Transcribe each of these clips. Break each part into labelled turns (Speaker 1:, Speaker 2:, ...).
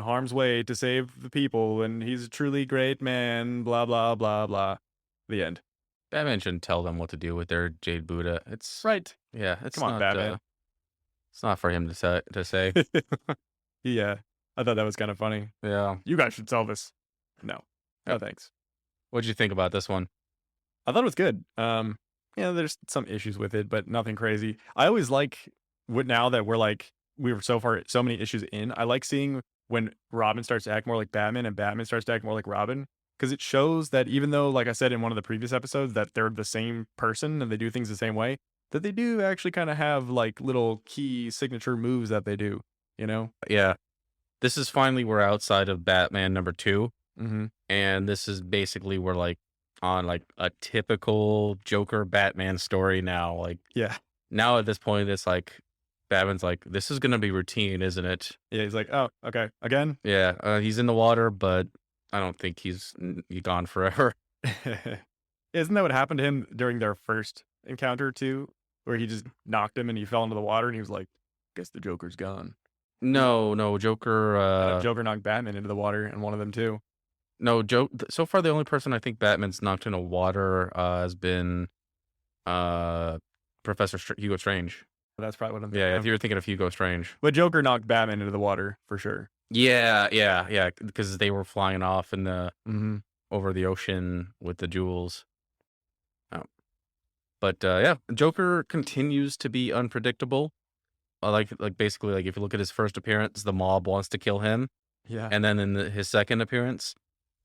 Speaker 1: harm's way to save the people, and he's a truly great man, blah, blah, blah, blah. The end.
Speaker 2: Batman shouldn't tell them what to do with their Jade Buddha.
Speaker 1: Right.
Speaker 2: Yeah,
Speaker 1: Come on, Batman.
Speaker 2: it's not for him to say.
Speaker 1: Yeah. I thought that was kind of funny.
Speaker 2: Yeah.
Speaker 1: You guys should sell this. No. No,
Speaker 2: Yep.
Speaker 1: thanks.
Speaker 2: What'd you think about this one?
Speaker 1: I thought it was good. Yeah, there's some issues with it, but nothing crazy. I always like what now that we were so many issues in. I like seeing when Robin starts to act more like Batman and Batman starts to act more like Robin because it shows that even though, like I said in one of the previous episodes, that they're the same person and they do things the same way, that they do actually kind of have like little key signature moves that they do. You know?
Speaker 2: Yeah. This is finally we're outside of Batman number 2,
Speaker 1: Mm-hmm.
Speaker 2: and this is basically we're, like, on, like, a typical Joker Batman story now, like,
Speaker 1: Yeah.
Speaker 2: now at this point, it's like, Batman's like, "This is gonna be routine, isn't it?"
Speaker 1: Yeah. He's like, oh, okay, again.
Speaker 2: Yeah, he's in the water, but I don't think he's gone forever.
Speaker 1: Isn't that what happened to him during their first encounter too? Where he just knocked him and he fell into the water and he was like, "Guess the Joker's gone."
Speaker 2: No, no, Joker,
Speaker 1: Joker knocked Batman into the water and one of them too.
Speaker 2: no, so far, the only person I think Batman's knocked into water, has been, uh, Hugo Strange.
Speaker 1: That's probably what I'm thinking
Speaker 2: Yeah, if
Speaker 1: of.
Speaker 2: you were thinking of Hugo Strange.
Speaker 1: But Joker knocked Batman into the water for sure.
Speaker 2: Yeah, yeah, yeah, because they were flying off in the
Speaker 1: Hmm.
Speaker 2: over the ocean with the jewels. Oh, but, yeah, Joker continues to be unpredictable. Basically, like, if you look at his first appearance, the mob wants to kill him,
Speaker 1: Yeah.
Speaker 2: and then in his second appearance,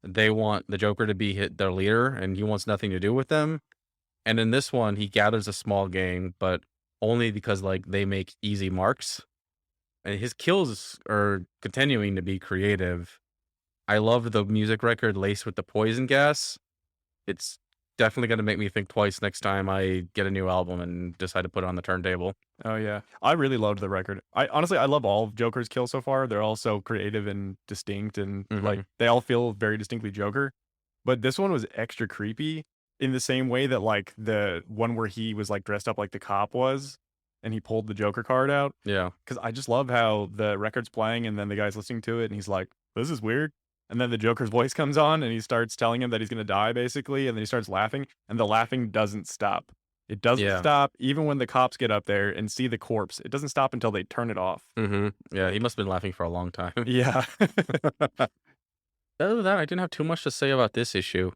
Speaker 2: they want the Joker to be their leader, and he wants nothing to do with them. And in this one, he gathers a small gang, but only because, like, they make easy marks, and his kills are continuing to be creative. I love the music record laced with the poison gas. It's definitely gonna make me think twice next time I get a new album and decide to put it on the turntable.
Speaker 1: Oh yeah. I really loved the record. I love all of Joker's kills so far. They're all so creative and distinct and like
Speaker 2: Mhm.
Speaker 1: they all feel very distinctly Joker. But this one was extra creepy in the same way that like the one where he was like dressed up like the cop was and he pulled the Joker card out.
Speaker 2: Yeah.
Speaker 1: Cause I just love how the record's playing and then the guy's listening to it and he's like, this is weird. And then the Joker's voice comes on and he starts telling him that he's gonna die basically, and then he starts laughing, and the laughing doesn't stop. It doesn't
Speaker 2: Yeah.
Speaker 1: stop even when the cops get up there and see the corpse. It doesn't stop until they turn it off.
Speaker 2: Mhm. Yeah, he must have been laughing for a long time.
Speaker 1: Yeah.
Speaker 2: Other than that, I didn't have too much to say about this issue.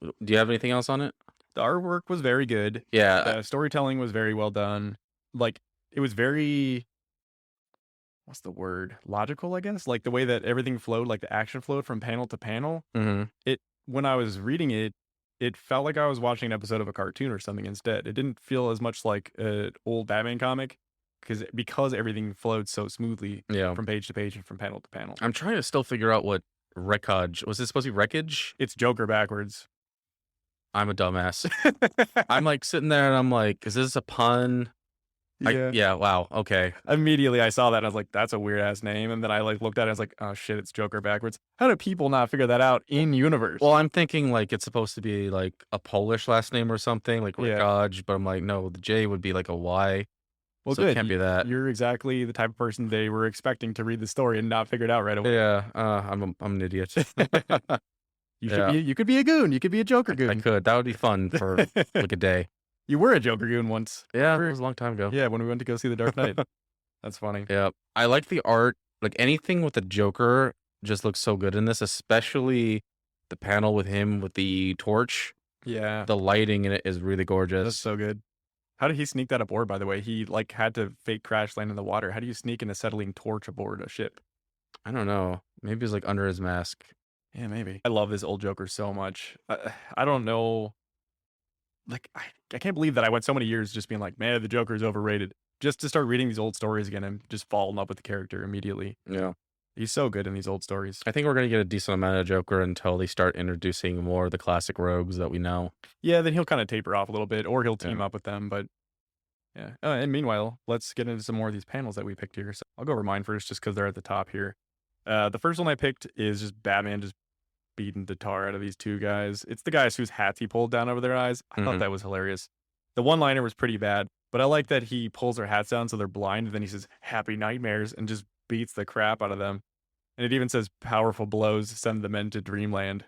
Speaker 2: Do you have anything else on it?
Speaker 1: The artwork was very good.
Speaker 2: Yeah,
Speaker 1: The storytelling was very well done. Like, it was very what's the word? Logical, I guess? Like, the way that everything flowed, like, the action flowed from panel to panel.
Speaker 2: mhm.
Speaker 1: It when I was reading it, it felt like I was watching an episode of a cartoon or something instead. It didn't feel as much like an old Batman comic because everything flowed so smoothly
Speaker 2: Yeah.
Speaker 1: from page to page and from panel to panel.
Speaker 2: I'm trying to still figure out what wreckage was this supposed to be wreckage?
Speaker 1: It's Joker backwards.
Speaker 2: I'm a dumbass. I'm, like, sitting there and I'm like, "Is this a pun?"
Speaker 1: Yeah.
Speaker 2: Yeah, wow, okay.
Speaker 1: Immediately, I saw that and I was like, "That's a weird ass name." And then I like looked at it. And I was like, "Oh shit, it's Joker backwards." How do people not figure that out in universe?
Speaker 2: Well, I'm thinking, like, it's supposed to be, like, a Polish last name or something, like
Speaker 1: Yeah.
Speaker 2: wreckage, but I'm like, "No, the J would be like a Y,
Speaker 1: Well,
Speaker 2: so it
Speaker 1: good.
Speaker 2: can't be that."
Speaker 1: You're exactly the type of person they were expecting to read the story and not figure it out right away.
Speaker 2: Yeah, I'm an idiot.
Speaker 1: You should
Speaker 2: Yeah,
Speaker 1: be. You could be a goon. You could be a Joker
Speaker 2: I
Speaker 1: goon.
Speaker 2: could. That would be fun for, like, a day.
Speaker 1: You were a Joker goon once.
Speaker 2: Yeah, it
Speaker 1: For
Speaker 2: was a long time ago.
Speaker 1: yeah, when we went to go see The Dark Knight. That's funny.
Speaker 2: Yeah. I like the art, like, anything with the Joker just looks so good in this, especially the panel with him with the torch.
Speaker 1: Yeah,
Speaker 2: The lighting in it is really
Speaker 1: that's
Speaker 2: gorgeous.
Speaker 1: so good. How did he sneak that aboard, by the way? He, like, had to fake crash land in the water. How do you sneak an acetylene torch aboard a ship?
Speaker 2: I don't know. Maybe it's, like, under his mask.
Speaker 1: Yeah, maybe. I love this old Joker so much. I don't know. Like, I can't believe that I went so many years just being like, "Man, the Joker is overrated." Just to start reading these old stories again and just fall in love with the character immediately.
Speaker 2: Yeah.
Speaker 1: He's so good in these old stories.
Speaker 2: I think we're gonna get a decent amount of Joker until they start introducing more of the classic rogues that we know.
Speaker 1: Yeah, then he'll kinda taper off a little bit, or he'll team
Speaker 2: Yeah.
Speaker 1: up with them, but yeah. And meanwhile, let's get into some more of these panels that we picked here. So I'll go over mine first just because 'cause they're at the top here. The first one I picked is just Batman just beating the tar out of these 2 guys. It's the guys whose hats he pulled down over their eyes. I thought
Speaker 2: Mhm.
Speaker 1: that was hilarious. The one-liner was pretty bad, but I like that he pulls their hats down so they're blind, and then he says, "Happy nightmares," and just beats the crap out of them. And it even says powerful blows send the men to dreamland.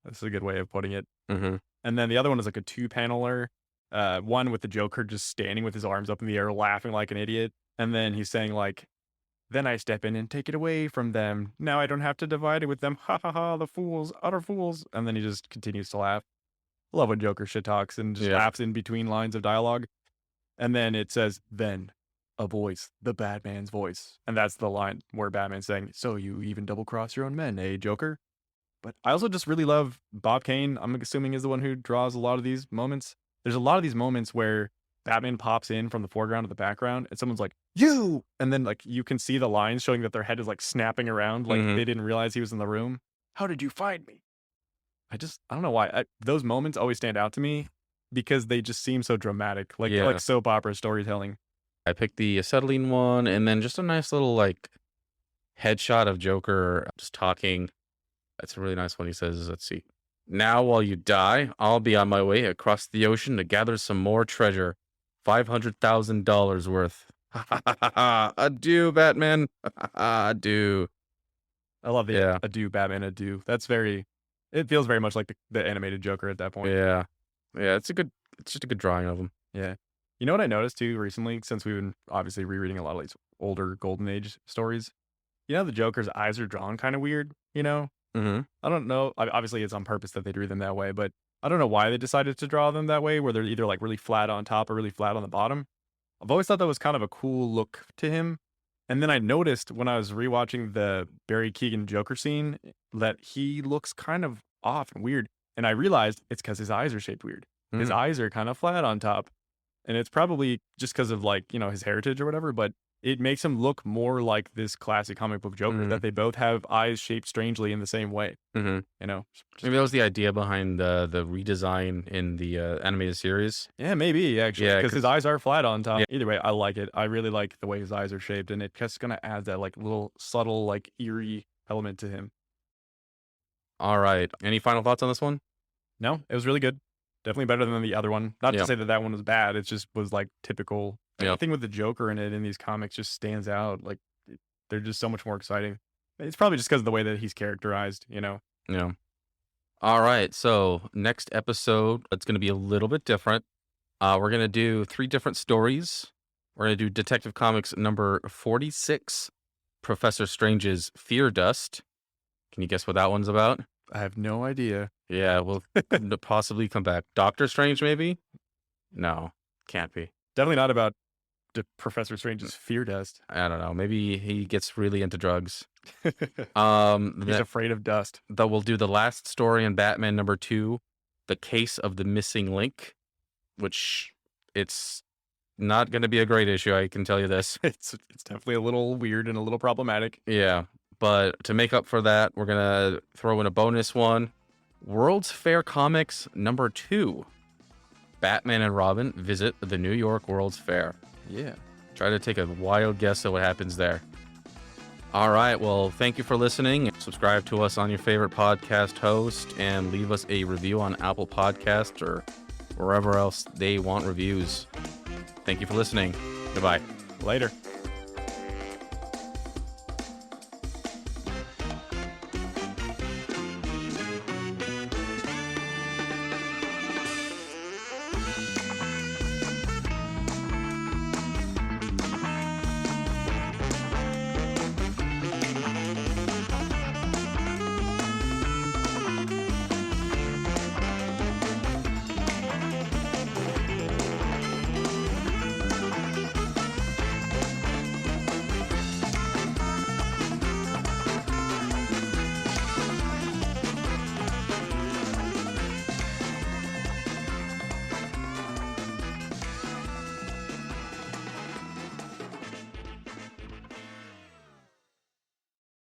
Speaker 1: That's a good way of putting it.
Speaker 2: Mhm.
Speaker 1: And then the other one is like a two-paneler, one with the Joker just standing with his arms up in the air, laughing like an idiot, and then he's saying like, "Then I step in and take it away from them. Now I don't have to divide it with them. Ha ha ha! The fools, utter fools!" And then he just continues to laugh. I love when Joker shit talks and just
Speaker 2: Yeah.
Speaker 1: laughs in between lines of dialogue. And then it says, "Then a voice, the Batman's voice," and that's the line where Batman's saying, "So you even double cross your own men, eh, Joker?" But I also just really love Bob Kane, I'm assuming is the one who draws a lot of these moments. There's a lot of these moments where Batman pops in from the foreground to the background and someone's like, "You!" And then, like, you can see the lines showing that their head is, like, snapping around like
Speaker 2: Mhm.
Speaker 1: they didn't realize he was in the room. "How did you find me?" I don't know why. Those moments always stand out to me because they just seem so dramatic, like
Speaker 2: Yeah.
Speaker 1: soap opera storytelling.
Speaker 2: I picked the acetylene one, and then just a nice little, like, headshot of Joker just talking. That's a really nice one. He says, let's see. "Now, while you die, I'll be on my way across the ocean to gather some more treasure. $500,000 worth. Ha ha ha ha ha. Adieu, Batman. Ha ha ha. Adieu."
Speaker 1: I love the
Speaker 2: Yeah.
Speaker 1: adieu, Batman, adieu. That's very it feels very much like the animated Joker at that point.
Speaker 2: Yeah. Yeah. It's just a good drawing of him.
Speaker 1: Yeah. You know what I noticed too recently, since we've been obviously rereading a lot of these older Golden Age stories? You know, the Joker's eyes are drawn kind of weird, you know?
Speaker 2: Hmm.
Speaker 1: I don't know. Obviously, it's on purpose that they drew them that way, but I don't know why they decided to draw them that way, where they're either like really flat on top or really flat on the bottom. I've always thought that was kind of a cool look to him. And then I noticed when I was rewatching the Barry Keoghan Joker scene that he looks kind of off and weird. And I realized it's because his eyes are shaped weird. His
Speaker 2: Mm.
Speaker 1: eyes are kind of flat on top. And it's probably just because of like, you know, his heritage or whatever, but it makes him look more like this classic comic book Joker
Speaker 2: Hmm.
Speaker 1: that they both have eyes shaped strangely in the same way,
Speaker 2: Hmm.
Speaker 1: you know? Just
Speaker 2: Maybe that was the idea behind the redesign in the animated series.
Speaker 1: yeah, maybe actually,
Speaker 2: Yeah.
Speaker 1: because his eyes are flat on top.
Speaker 2: Yeah.
Speaker 1: Either way, I like it. I really like the way his eyes are shaped, and it just gonna add that like little subtle, like eerie element to him.
Speaker 2: All right. Any final thoughts on this one?
Speaker 1: No, it was really good. Definitely better than the other one. Not to
Speaker 2: Yeah.
Speaker 1: say that that one was bad. It just was like typical.
Speaker 2: Yeah.
Speaker 1: Anything with the Joker in it in these comics just stands out. Like they're just so much more exciting. It's probably just because of the way that he's characterized. You know.
Speaker 2: Yeah. All right. So next episode, it's going to be a little bit different. We're going to do 3 different stories. We're going to do Detective Comics number 46, Professor Strange's Fear Dust. Can you guess what that one's about?
Speaker 1: I have no idea.
Speaker 2: Yeah, we'll possibly come back. Doctor Strange, maybe? No, can't be.
Speaker 1: Definitely not about Professor Strange's fear dust.
Speaker 2: I don't know. Maybe he gets really into drugs.
Speaker 1: He's
Speaker 2: That
Speaker 1: afraid of dust.
Speaker 2: we'll do the last story in Batman number 2, The Case of the Missing Link, which it's not going to be a great issue. I can tell you this.
Speaker 1: It's definitely a little weird and a little problematic.
Speaker 2: Yeah, but to make up for that, we're gonna throw in a bonus one. World's Fair Comics number 2. Batman and Robin visit the New York World's Fair.
Speaker 1: Yeah.
Speaker 2: Try to take a wild guess at what happens there. All right. Well, thank you for listening. Subscribe to us on your favorite podcast host and leave us a review on Apple Podcasts or wherever else they want reviews. Thank you for listening. Goodbye.
Speaker 1: Later.